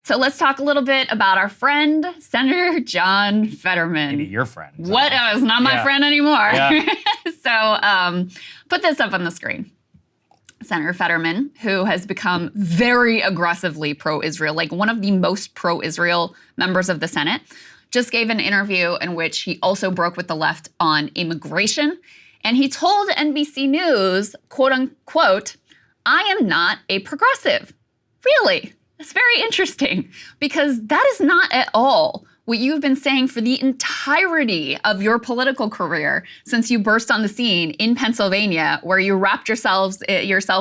So let's talk a little bit about our friend, Senator John Fetterman. Maybe your friend. What? It's not my friend anymore. Yeah. So put this up on the screen. Senator Fetterman, who has become very aggressively pro-Israel, like one of the most pro-Israel members of the Senate, just gave an interview in which he also broke with the left on immigration. And he told NBC News, quote unquote, "I am not a progressive." Really? That's very interesting, because that is not at all what you've been saying for the entirety of your political career since you burst on the scene in Pennsylvania, where you wrapped yourself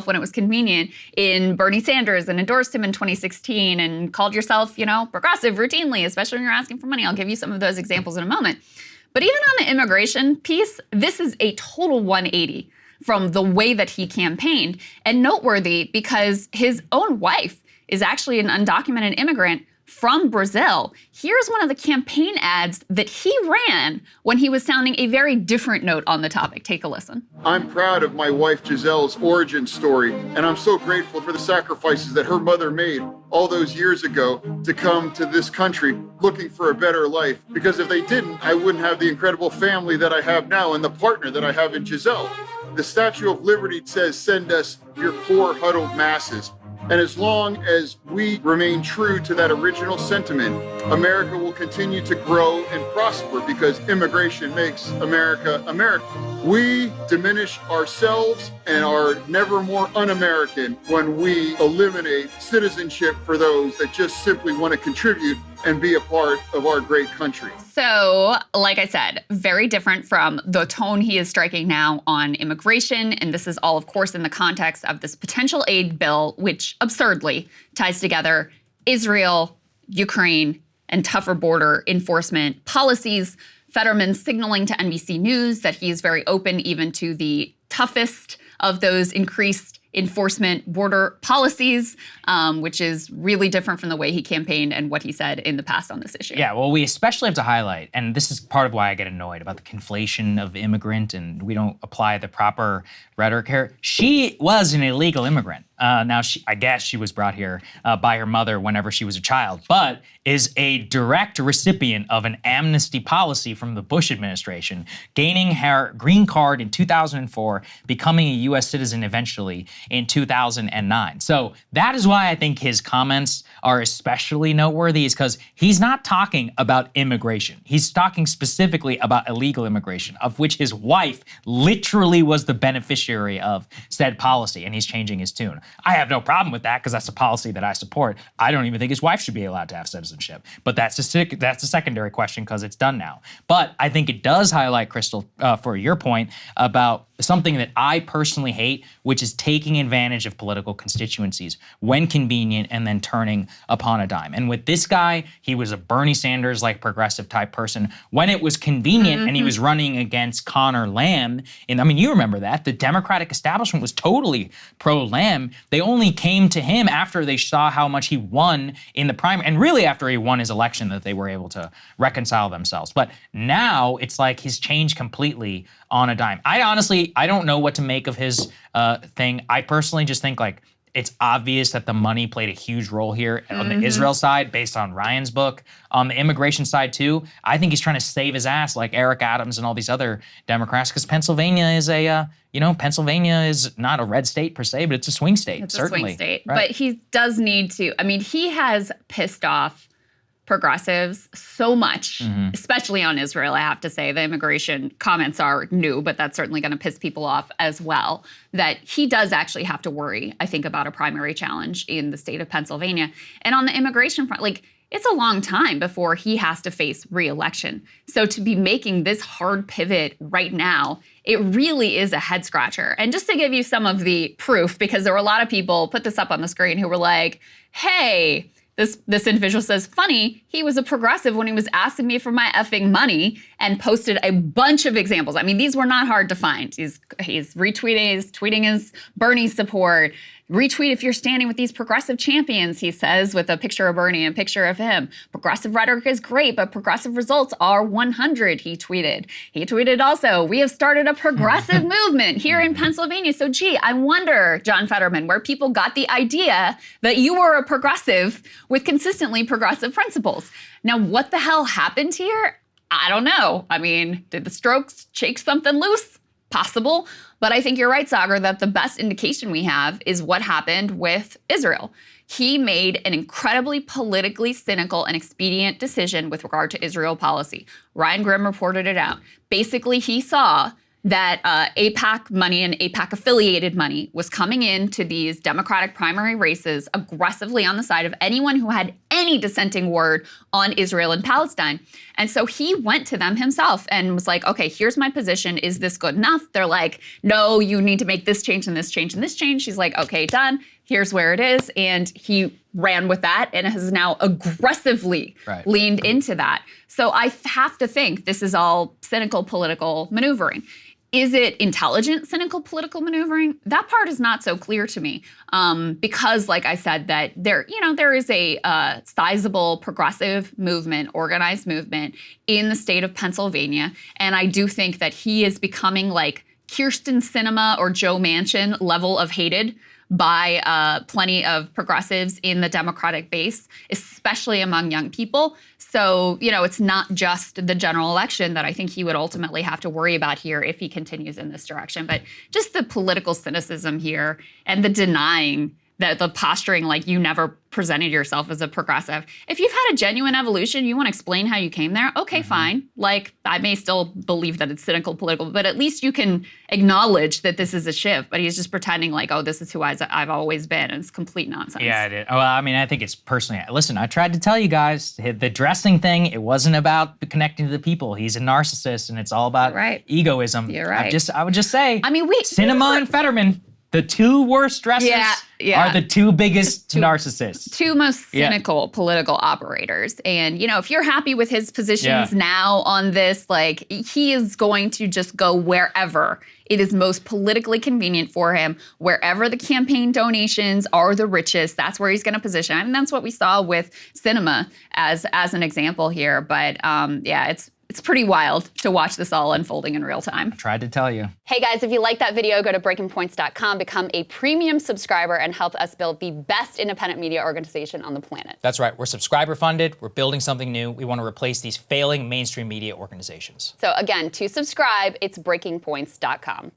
when it was convenient in Bernie Sanders and endorsed him in 2016 and called yourself, progressive routinely, especially when you're asking for money. I'll give you some of those examples in a moment. But even on the immigration piece, this is a total 180 from the way that he campaigned, and noteworthy because his own wife is actually an undocumented immigrant from Brazil. Here's one of the campaign ads that he ran when he was sounding a very different note on the topic. Take a listen. I'm proud of my wife Giselle's origin story, and I'm so grateful for the sacrifices that her mother made all those years ago to come to this country looking for a better life. Because if they didn't, I wouldn't have the incredible family that I have now and the partner that I have in Giselle. The Statue of Liberty says, "Send us your poor huddled masses." And as long as we remain true to that original sentiment, America will continue to grow and prosper because immigration makes America America. We diminish ourselves and are never more un-American when we eliminate citizenship for those that just simply want to contribute and be a part of our great country. So, like I said, very different from the tone he is striking now on immigration. And this is all, of course, in the context of this potential aid bill, which absurdly ties together Israel, Ukraine, and tougher border enforcement policies. Fetterman signaling to NBC News that he is very open even to the toughest of those increased enforcement border policies, which is really different from the way he campaigned and what he said in the past on this issue. Yeah, well, we especially have to highlight, and this is part of why I get annoyed about the conflation of immigrant and we don't apply the proper rhetoric here. She was an illegal immigrant. Now, I guess she was brought here by her mother whenever she was a child, but is a direct recipient of an amnesty policy from the Bush administration, gaining her green card in 2004, becoming a U.S. citizen eventually in 2009. So that is why I think his comments are especially noteworthy, is because he's not talking about immigration. He's talking specifically about illegal immigration, of which his wife literally was the beneficiary of said policy, and he's changing his tune. I have no problem with that because that's a policy that I support. I don't even think his wife should be allowed to have citizenship. But that's a secondary question because it's done now. But I think it does highlight, Krystal, for your point about something that I personally hate, which is taking advantage of political constituencies when convenient and then turning upon a dime. And with this guy, he was a Bernie Sanders like progressive type person when it was convenient and he was running against Connor Lamb. And I mean, you remember that. The Democratic establishment was totally pro-Lamb. They only came to him after they saw how much he won in the primary, and really after he won his election that they were able to reconcile themselves. But now it's like he's changed completely on a dime. I don't know what to make of his thing. I personally just think like it's obvious that the money played a huge role here on the Israel side based on Ryan's book. On the immigration side too, I think he's trying to save his ass like Eric Adams and all these other Democrats, because Pennsylvania is Pennsylvania is not a red state per se, but it's a swing state. It's certainly. a swing state. Right. But he does need to, I mean, he has pissed off progressives so much, especially on Israel, I have to say. The immigration comments are new, but that's certainly going to piss people off as well, that he does actually have to worry, I think, about a primary challenge in the state of Pennsylvania. And on the immigration front, like, it's a long time before he has to face re-election. So to be making this hard pivot right now, it really is a head scratcher. And just to give you some of the proof, because there were a lot of people, put this up on the screen, who were like, hey, this individual says, funny, he was a progressive when he was asking me for my effing money. and posted a bunch of examples. I mean, these were not hard to find. He's retweeting, he's tweeting his Bernie support. Retweet if you're standing with these progressive champions, he says, with a picture of Bernie and a picture of him. Progressive rhetoric is great, but progressive results are 100, he tweeted. He tweeted also, we have started a progressive movement here in Pennsylvania. So gee, I wonder, John Fetterman, where people got the idea that you were a progressive with consistently progressive principles. Now, what the hell happened here? I don't know. I mean, did the Strokes shake something loose? Possible. But I think you're right, Saagar, that the best indication we have is what happened with Israel. He made an incredibly politically cynical and expedient decision with regard to Israel policy. Ryan Grimm reported it out. Basically, he saw that AIPAC money and AIPAC-affiliated money was coming into these Democratic primary races aggressively on the side of anyone who had any dissenting word on Israel and Palestine. And so he went to them himself and was like, okay, here's my position. Is this good enough? They're like, no, you need to make this change and this change and this change. He's like, okay, done. Here's where it is. And he ran with that and has now aggressively leaned into that. So I have to think this is all cynical political maneuvering. Is it intelligent, cynical political maneuvering? That part is not so clear to me, because, like I said, that there is a sizable progressive movement, organized movement in the state of Pennsylvania, and I do think that he is becoming like Kirsten Sinema or Joe Manchin level of hated by plenty of progressives in the Democratic base, especially among young people. So, it's not just the general election that I think he would ultimately have to worry about here if he continues in this direction, but just the political cynicism here and the denying, the posturing like you never presented yourself as a progressive. If you've had a genuine evolution, you want to explain how you came there, okay, fine. Like, I may still believe that it's cynical political, but at least you can acknowledge that this is a shift. But he's just pretending like, oh, this is who I've always been, and it's complete nonsense. Yeah, it is. Well, I mean, I think it's personally, listen, I tried to tell you guys, the dressing thing, it wasn't about connecting to the people. He's a narcissist, and it's all about egoism. You're right. I would just say, I mean, Sinema and Fetterman, the two worst dressers are the two biggest narcissists. Two most cynical political operators. And, if you're happy with his positions now on this, like, he is going to just go wherever it is most politically convenient for him, wherever the campaign donations are the richest, that's where he's going to position. I mean, that's what we saw with Sinema as an example here. But it's pretty wild to watch this all unfolding in real time. I tried to tell you. Hey guys, if you like that video, go to breakingpoints.com, become a premium subscriber, and help us build the best independent media organization on the planet. That's right. We're subscriber funded. We're building something new. We want to replace these failing mainstream media organizations. So again, to subscribe, it's breakingpoints.com.